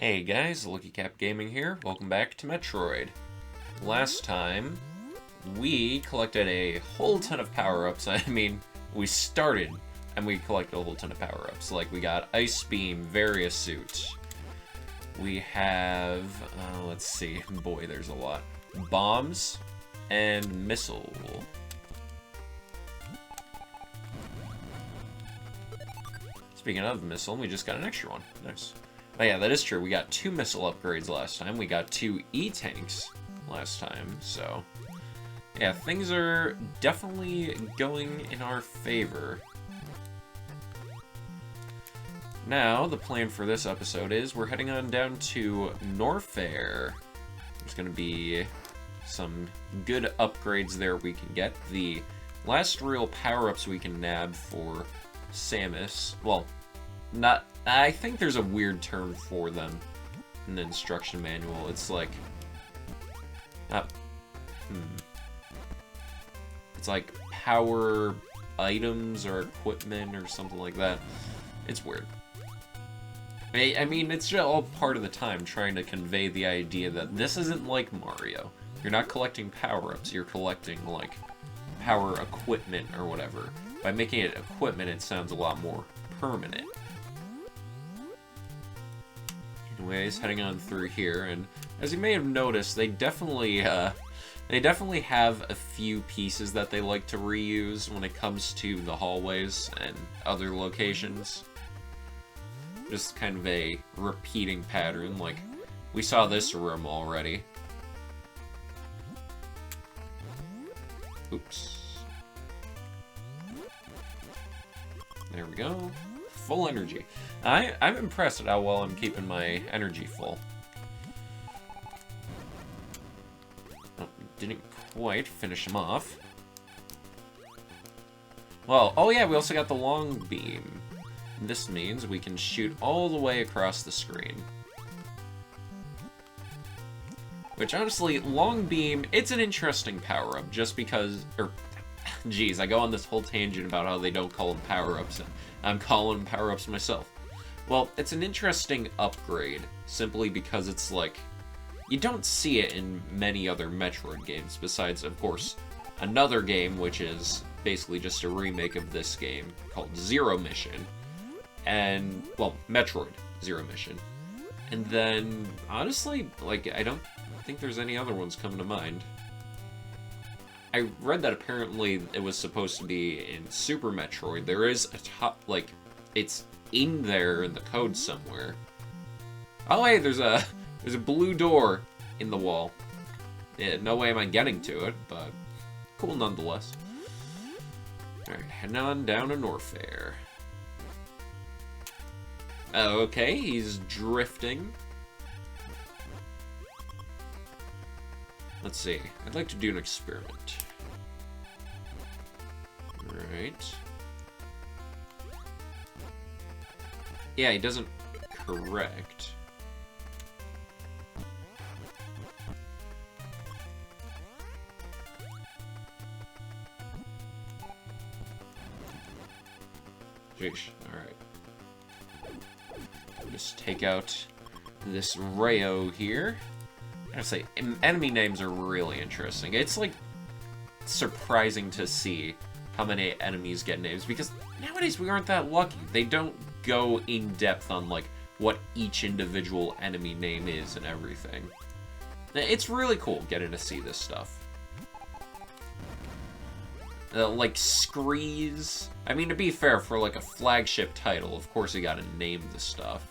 Hey guys, Lucky Cap Gaming here. Welcome back to Metroid. Last time, we collected a whole ton of power-ups. I mean, we started and we collected a whole ton of power-ups. Like, we got Ice Beam, Various Suit. We have, let's see, boy, there's a lot. Bombs and Missile. Speaking of Missile, we just got an extra one. Nice. Oh yeah, that is true. We got 2 missile upgrades last time. We got 2 E-tanks last time, so... yeah, things are definitely going in our favor. Now, the plan for this episode is we're heading on down to Norfair. There's going to be some good upgrades there we can get. The last real power-ups we can nab for Samus, well, not... I think there's a weird term for them in the instruction manual. It's like... It's like power items or equipment or something like that. It's weird. I mean, it's just all part of the time trying to convey the idea that this isn't like Mario. You're not collecting power-ups, you're collecting, like, power equipment or whatever. By making it equipment, it sounds a lot more permanent. Anyways, heading on through here, and as you may have noticed, they definitely have a few pieces that they like to reuse when it comes to the hallways and other locations. Just kind of a repeating pattern, like we saw this room already. Oops. There we go. Full energy. I'm impressed at how well I'm keeping my energy full. Oh, didn't quite finish him off. Well, oh yeah, we also got the long beam. This means we can shoot all the way across the screen. Which, honestly, long beam, it's an interesting power-up, just because, geez, I go on this whole tangent about how they don't call them power-ups, and I'm calling them power-ups myself. Well, it's an interesting upgrade, simply because it's like, you don't see it in many other Metroid games, besides, of course, another game, which is basically just a remake of this game, called Zero Mission, and, well, Metroid Zero Mission. And then, honestly, like, I don't think there's any other ones coming to mind. I read that apparently it was supposed to be in Super Metroid. There is a top, like, it's in there in the code somewhere. Oh, hey, there's a blue door in the wall. Yeah, no way am I getting to it, but cool nonetheless. Alright, heading on down to Norfair. Oh, okay, he's drifting. Let's see. I'd like to do an experiment. Right. Yeah, he doesn't correct. Jeez, alright. Just take out this Rayo here. I gotta say, enemy names are really interesting. It's, like, surprising to see how many enemies get names, because nowadays we aren't that lucky. They don't go in depth on, like, what each individual enemy name is and everything. It's really cool getting to see this stuff. Like, Screes. I mean, to be fair, for, like, a flagship title, of course you gotta name the stuff.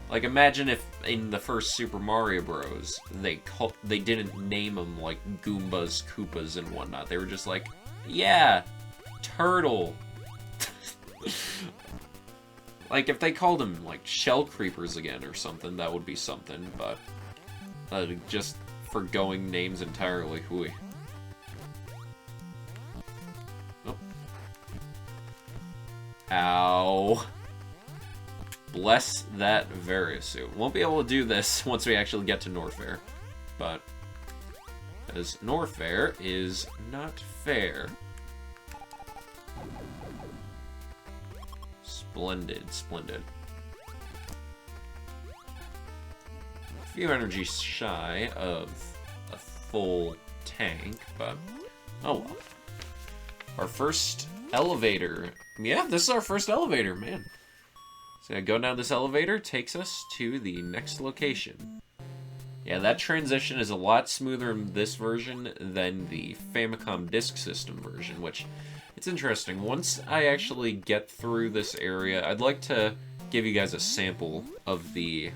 Like, imagine if in the first Super Mario Bros. They didn't name them like Goombas, Koopas, and whatnot. They were just like, yeah, turtle. Like, if they called them like Shell Creepers again or something, that would be something. But just forgoing names entirely, hooey. Oh. Ow. Bless that Various Suit. Won't be able to do this once we actually get to Norfair. But, as Norfair is not fair. Splendid, splendid. few energy shy of a full tank, but oh well. Our first elevator. Yeah, this is our first elevator, man. So going down this elevator takes us to the next location. Yeah, that transition is a lot smoother in this version than the Famicom Disk System version, which, it's interesting. Once I actually get through this area, I'd like to give you guys a sample of the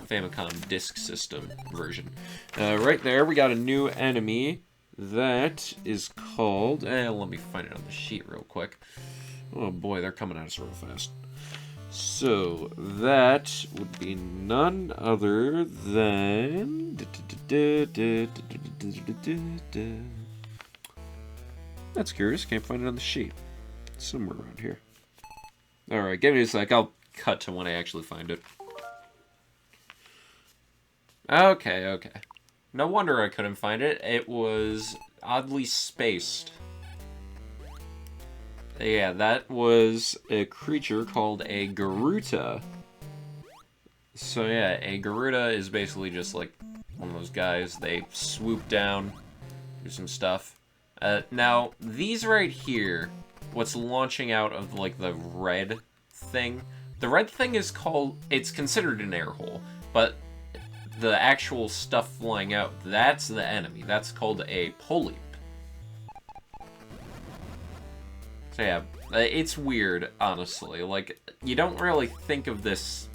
Famicom Disk System version. Right there, we got a new enemy that is called... let me find it on the sheet real quick. Oh boy, they're coming at us real fast. So, that would be none other than... That's curious, can't find it on the sheet. It's somewhere around here. Alright, give me a sec, I'll cut to when I actually find it. Okay. No wonder I couldn't find it. It was oddly spaced. Yeah, that was a creature called a Garuda. So yeah, a Garuda is basically just like one of those guys. They swoop down, do some stuff. Now, these right here, what's launching out of like the red thing, the red thing is called, it's considered an air hole, but the actual stuff flying out, that's the enemy. That's called a polyp. So yeah, it's weird, honestly. Like, you don't really think of this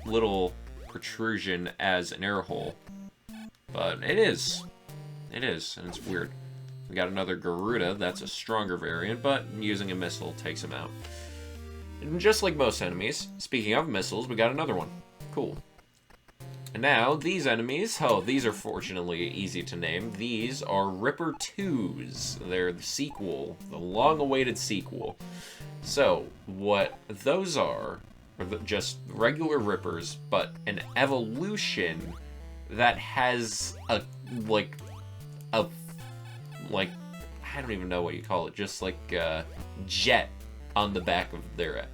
little protrusion as an air hole, but it is. It is, and it's weird. We got another Garuda, that's a stronger variant, but using a missile takes him out. And just like most enemies, speaking of missiles, we got another one. Cool. And now, these enemies, oh, these are fortunately easy to name. These are Ripper 2s. They're the sequel, the long-awaited sequel. So, what those are just regular Rippers, but an evolution that has I don't even know what you call it, just like a jet on the back of their,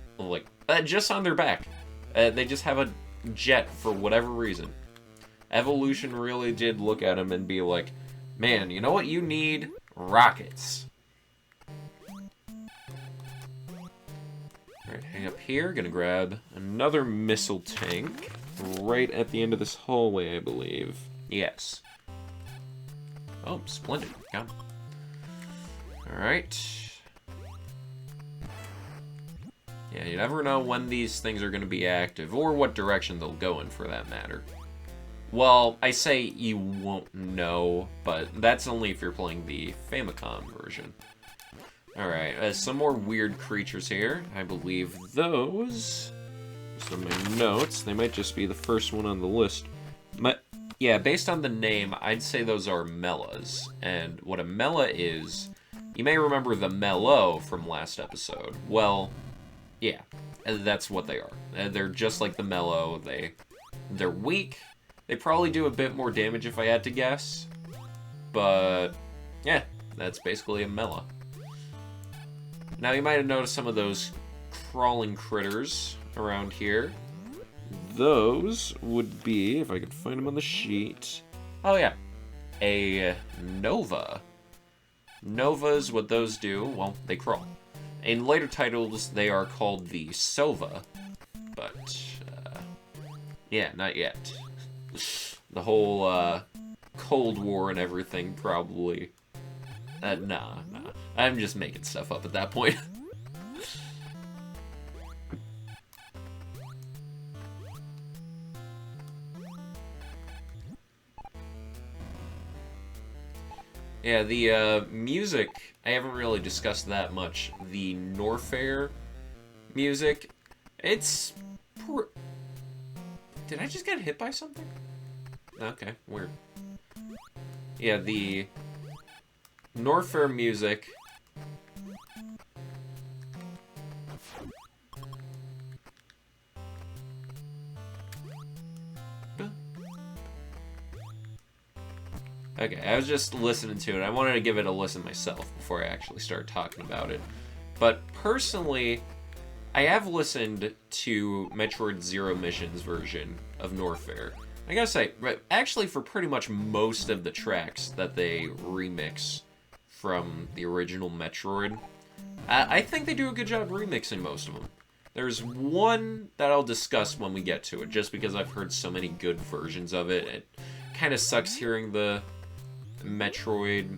just on their back. They just have a jet for whatever reason. Evolution really did look at him and be like, man, you know what you need? Rockets. Alright, hang up here. Gonna grab another missile tank right at the end of this hallway, I believe. Yes. Oh, splendid. Got him. Alright. Yeah, you never know when these things are going to be active, or what direction they'll go in, for that matter. Well, I say you won't know, but that's only if you're playing the Famicom version. Alright, some more weird creatures here. I believe those... Some of my notes, they might just be the first one on the list. Yeah, based on the name, I'd say those are Mellas. And what a Mella is, you may remember the Mellow from last episode. Well... yeah, that's what they are. They're just like the Mellow. They're weak. They probably do a bit more damage if I had to guess. But, yeah, that's basically a Mella. Now, you might have noticed some of those crawling critters around here. Those would be, if I could find them on the sheet... oh, yeah. A Nova. Novas, what those do, well, they crawl. In later titles, they are called the Sova, but, yeah, not yet. The whole, Cold War and everything probably... nah. I'm just making stuff up at that point. Yeah, the music, I haven't really discussed that much. The Norfair music, it's... Did I just get hit by something? Okay, weird. Yeah, the Norfair music... Okay, I was just listening to it. I wanted to give it a listen myself before I actually start talking about it. But personally, I have listened to Metroid Zero Mission's version of Norfair. I gotta say, actually for pretty much most of the tracks that they remix from the original Metroid, I think they do a good job remixing most of them. There's one that I'll discuss when we get to it, just because I've heard so many good versions of it. It kind of sucks hearing the Metroid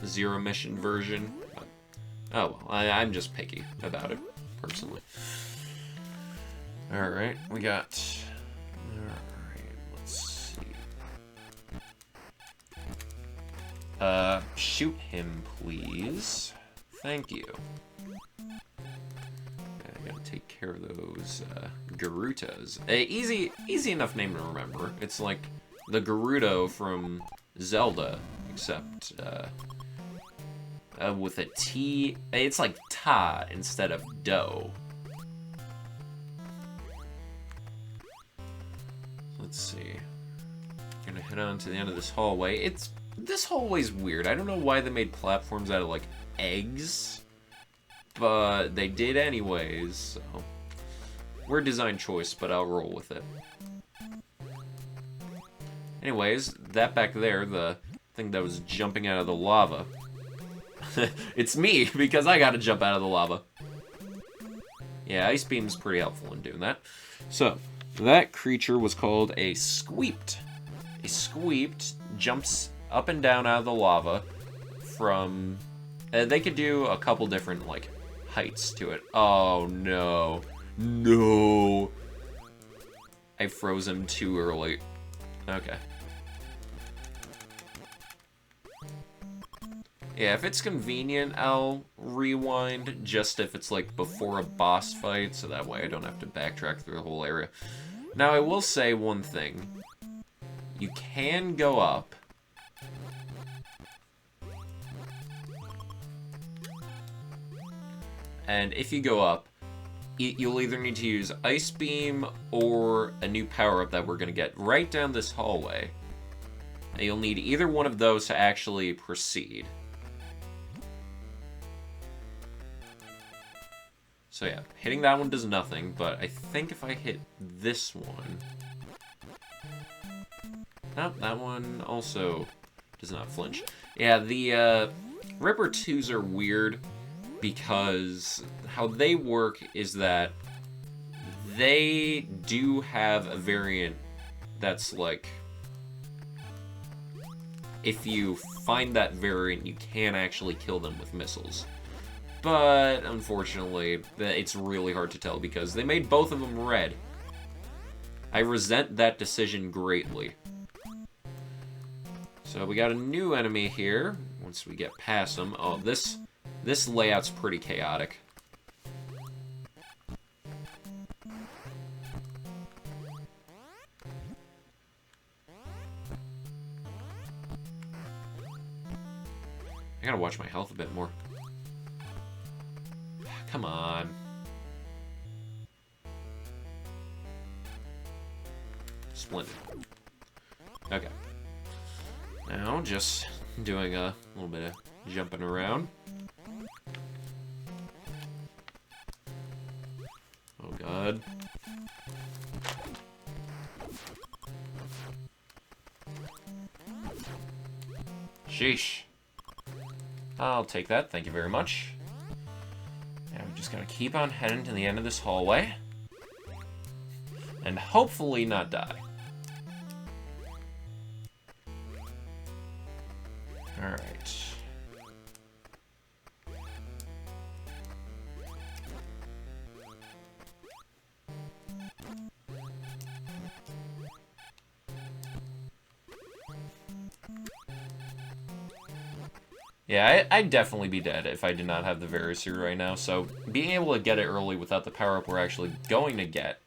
Zero Mission version. But, oh well, I'm just picky about it, personally. Alright, we got... Alright, let's see. Shoot him, please. Thank you. I gotta take care of those Garutas. Easy enough name to remember. It's like the Gerudo from Zelda, except with a T. It's like ta instead of do. Let's see. Gonna head on to the end of this hallway. This hallway's weird. I don't know why they made platforms out of like eggs, but they did anyways, so weird design choice, but I'll roll with it. Anyways, that back there, the thing that was jumping out of the lava, it's me, because I gotta jump out of the lava. Yeah, Ice Beam's pretty helpful in doing that. So, that creature was called a Squeeped. A Squeeped jumps up and down out of the lava from... they could do a couple different, like, heights to it. Oh, no. No. I froze him too early. Okay. Yeah, if it's convenient, I'll rewind, just if it's, like, before a boss fight, so that way I don't have to backtrack through the whole area. Now, I will say one thing. You can go up. And if you go up, you'll either need to use Ice Beam or a new power-up that we're going to get right down this hallway. And you'll need either one of those to actually proceed. So yeah, hitting that one does nothing, but I think if I hit this one... Oh, that one also does not flinch. Yeah, the Ripper 2s are weird, because how they work is that they do have a variant that's like, if you find that variant, you can actually kill them with missiles. But unfortunately, it's really hard to tell because they made both of them red. I resent that decision greatly. So we got a new enemy here. Once we get past them, oh, this layout's pretty chaotic. I gotta watch my health a bit more. Come on. Splendid. Okay. Now, just doing a little bit of jumping around. Oh god. Sheesh. I'll take that, thank you very much. Now we just gotta keep on heading to the end of this hallway. And hopefully not die. Alright. Yeah, I'd definitely be dead if I did not have the Varisuit right now, so being able to get it early without the power-up we're actually going to get,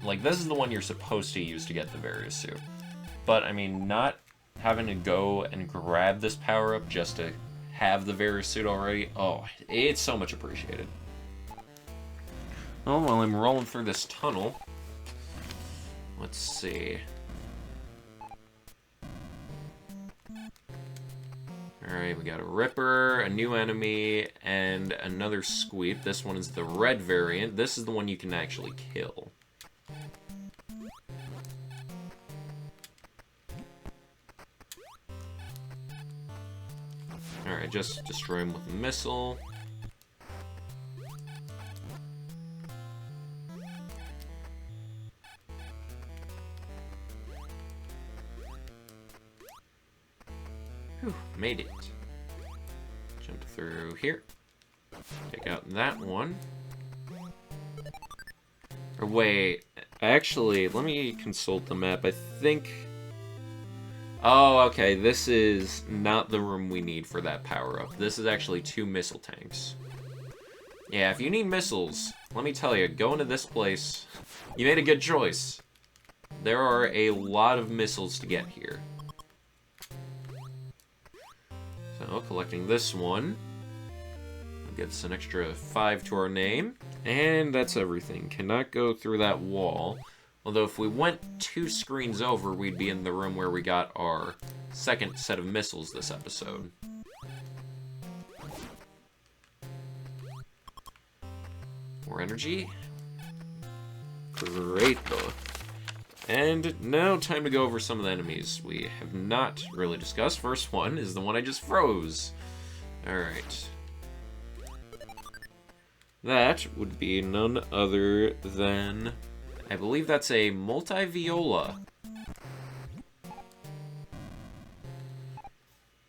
like, this is the one you're supposed to use to get the Varisuit. But, I mean, not having to go and grab this power-up just to have the Varisuit already, oh, it's so much appreciated. Well, while I'm rolling through this tunnel, let's see. Alright, we got a Ripper, a new enemy, and another Squeep. This one is the red variant. This is the one you can actually kill. Alright, just destroy him with a missile. Whew, made it. Jump through here. Take out that one. Or wait, actually, let me consult the map. I think... Oh, okay, this is not the room we need for that power-up. This is actually 2 missile tanks. Yeah, if you need missiles, let me tell you, go into this place. You made a good choice. There are a lot of missiles to get here. So, collecting this one. Gets an extra 5 to our name. And that's everything. Cannot go through that wall. Although if we went 2 screens over, we'd be in the room where we got our second set of missiles this episode. More energy. Great though. And now time to go over some of the enemies we have not really discussed. First one is the one I just froze. Alright. That would be none other than... I believe that's a multi-viola.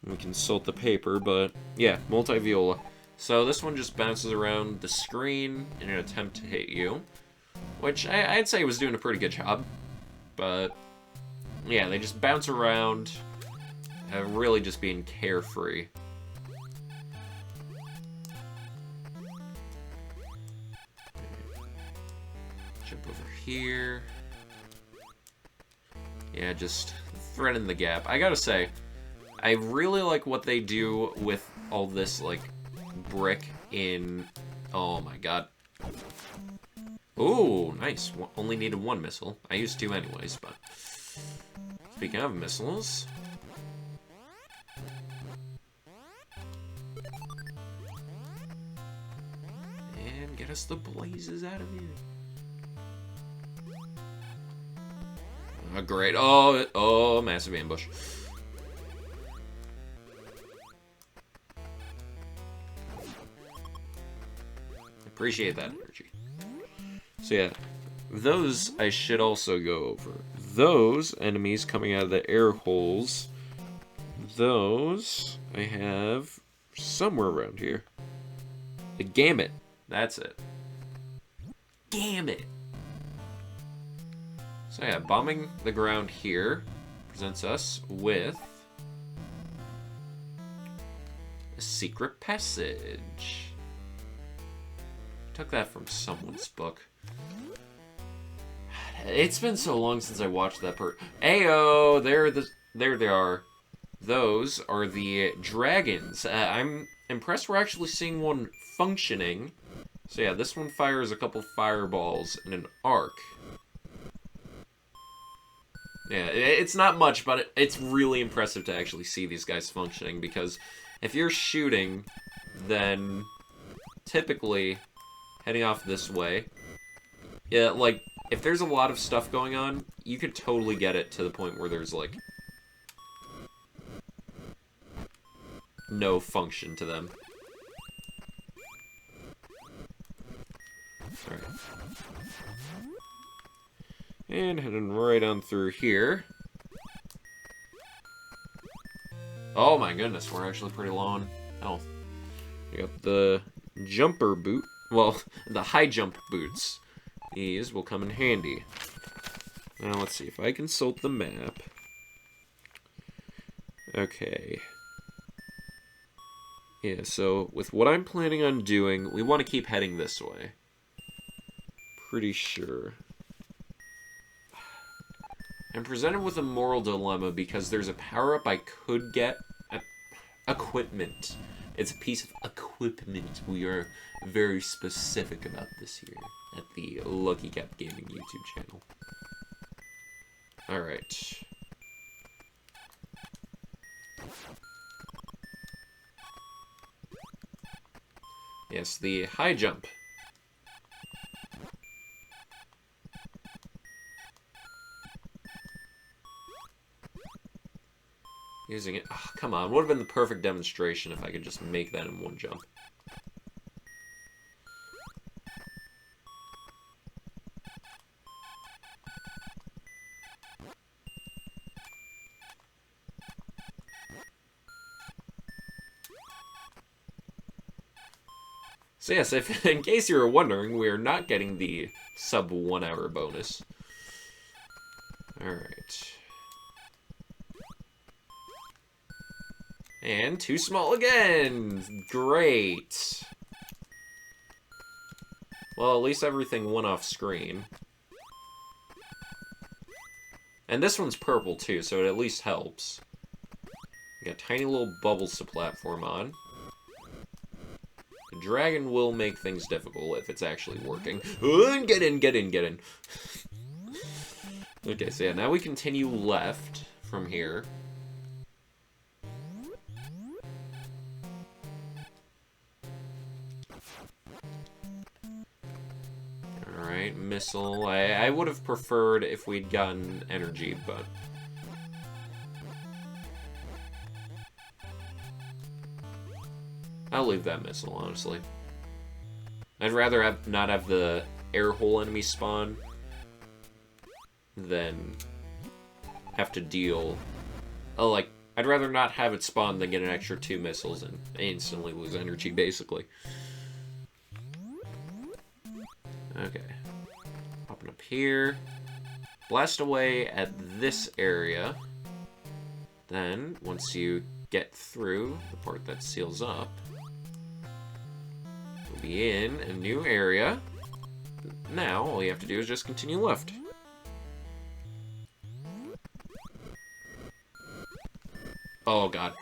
We consult the paper, but yeah, multi-viola. So this one just bounces around the screen in an attempt to hit you, which I'd say was doing a pretty good job. But yeah, they just bounce around, really just being carefree. Jump over here. Yeah, just threading the gap. I gotta say, I really like what they do with all this, like, brick in... Oh my god. Ooh, nice. Only needed 1 missile. I used 2 anyways, but... Speaking of missiles... And get us the blazes out of here. Oh, great. Oh, massive ambush. Appreciate that energy. So yeah, those I should also go over. Those enemies coming out of the air holes, those I have somewhere around here. The Gamut. That's it. Gamut. So yeah, bombing the ground here presents us with a secret passage. Took that from someone's book. It's been so long since I watched that part. Ayo, there they are. Those are the dragons. I'm impressed we're actually seeing one functioning. So yeah, this one fires a couple fireballs in an arc. Yeah, it's not much, but it's really impressive to actually see these guys functioning, because if you're shooting, then typically heading off this way, yeah, like, if there's a lot of stuff going on, you could totally get it to the point where there's, like, no function to them. Alright. And heading right on through here. Oh my goodness, we're actually pretty low on health. We got the jumper boot. Well, the high jump boots. These will come in handy. Now let's see if I consult the map. Okay. Yeah, so with what I'm planning on doing, we want to keep heading this way. Pretty sure. I'm presented with a moral dilemma because there's a power-up I could get. Equipment. It's a piece of equipment. We are very specific about this here at the Lucky Cat Gaming YouTube channel. Alright. Yes, the high jump. Using it. Oh, come on. Would have been the perfect demonstration if I could just make that in one jump. So yes, if in case you were wondering, we are not getting the sub 1 hour bonus. Alright. And too small again! Great! Well, at least everything went off screen. And this one's purple too, so it at least helps. We got tiny little bubbles to platform on. The dragon will make things difficult if it's actually working. Get in, get in, get in. Okay, so yeah, now we continue left from here. Alright, missile. I would have preferred if we'd gotten energy, but... I'll leave that missile, honestly. I'd rather not have the air hole enemy spawn than have to deal... Oh, like, I'd rather not have it spawn than get an extra 2 missiles and instantly lose energy, basically. Okay. Popping up here. Blast away at this area. Then, once you get through the part that seals up, we'll be in a new area. Now, all you have to do is just continue left. Oh, God.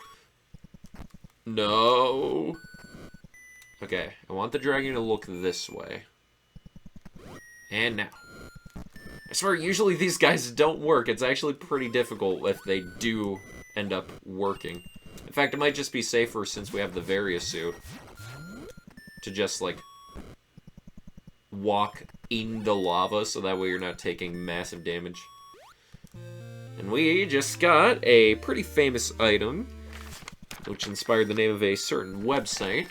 No. Okay, I want the dragon to look this way. And now. I swear, usually these guys don't work. It's actually pretty difficult if they do end up working. In fact, it might just be safer since we have the Varia suit to just, like, walk in the lava so that way you're not taking massive damage. And we just got a pretty famous item, which inspired the name of a certain website,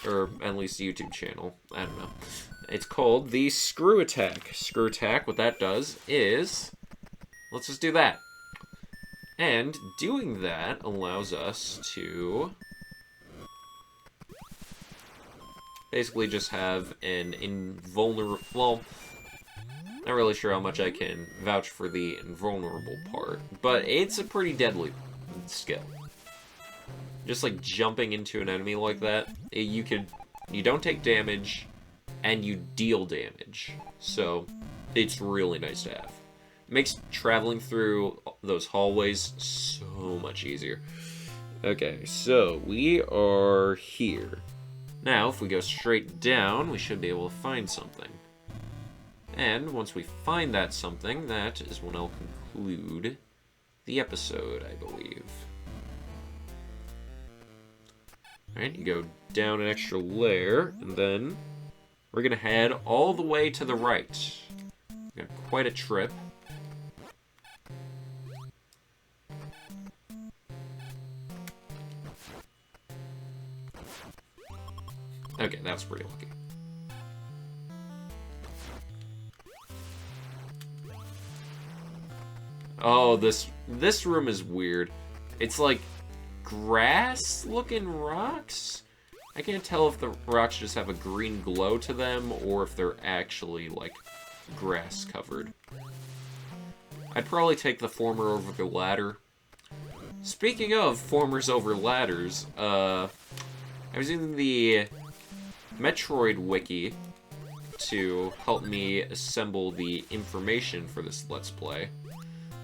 or at least YouTube channel. I don't know. It's called the Screw Attack. Screw Attack, what that does is... Let's just do that. And doing that allows us to... basically just have an invulnerable... Well, not really sure how much I can vouch for the invulnerable part, but it's a pretty deadly skill. Just like jumping into an enemy like that, you don't take damage, and you deal damage. So, it's really nice to have. It makes traveling through those hallways so much easier. Okay, so we are here. Now, if we go straight down, we should be able to find something. And once we find that something, that is when I'll conclude the episode, I believe. Alright, you go down an extra layer, and then we're gonna head all the way to the right. Got quite a trip. Okay, that's pretty lucky. Oh, this room is weird. It's like grass-looking rocks? I can't tell if the rocks just have a green glow to them or if they're actually, like, grass-covered. I'd probably take the former over the latter. Speaking of formers over ladders, I was using the Metroid wiki to help me assemble the information for this Let's Play.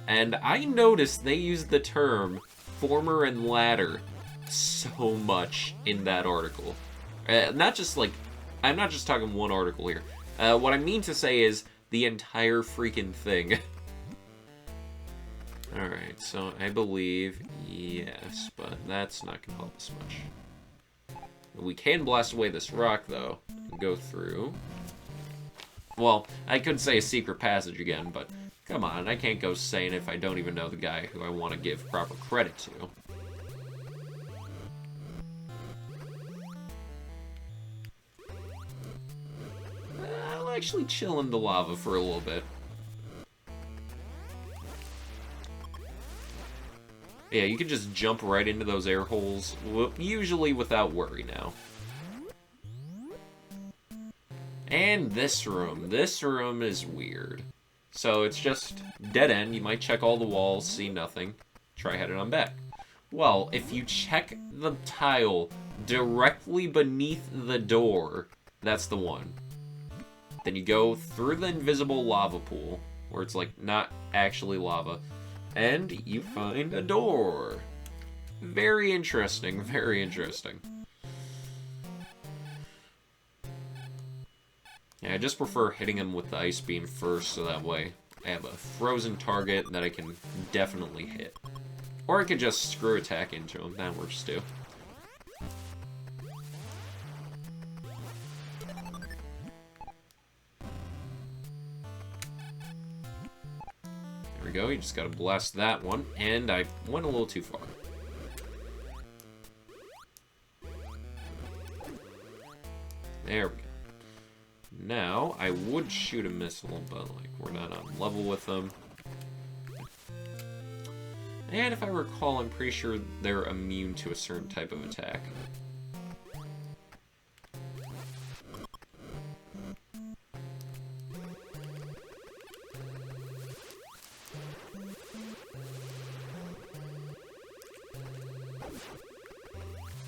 And I noticed they used the term former and ladder so much in that article. Not just like, I'm not just talking one article here. What I mean to say is the entire freaking thing. Alright, so I believe yes, but that's not going to help us much. We can blast away this rock, though, and go through. Well, I could say a secret passage again, but come on, I can't go saying if I don't even know the guy who I want to give proper credit to. I'll actually chill in the lava for a little bit. Yeah, you can just jump right into those air holes, usually without worry now. And this room. This room is weird. So it's just dead end. You might check all the walls, see nothing. Try heading on back. Well, if you check the tile directly beneath the door, that's the one. Then you go through the invisible lava pool, where it's like not actually lava, and you find a door. Very interesting, very interesting. Yeah, I just prefer hitting him with the ice beam first, so that way I have a frozen target that I can definitely hit. Or I could just screw attack into him, that works too. There we go, you just gotta blast that one, and I went a little too far. There we go. Now, I would shoot a missile, but like we're not on level with them. And if I recall, I'm pretty sure they're immune to a certain type of attack.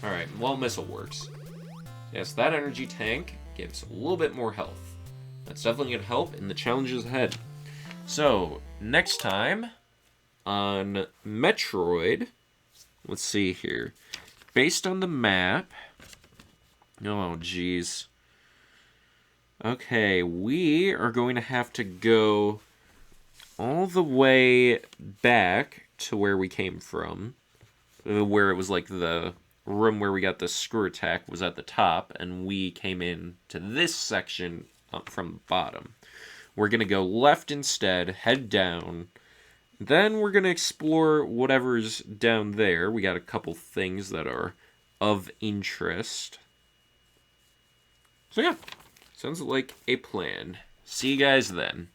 Alright, well, missile works. Yes, that energy tank gives a little bit more health. That's definitely going to help in the challenges ahead. So, next time on Metroid, let's see here. Based on the map, oh geez. Okay, we are going to have to go all the way back to where we came from, where it was like the room where we got the screw attack was at the top, and we came in to this section from the bottom. We're going to go left instead, head down. Then we're going to explore whatever's down there. We got a couple things that are of interest. So yeah, sounds like a plan. See you guys then.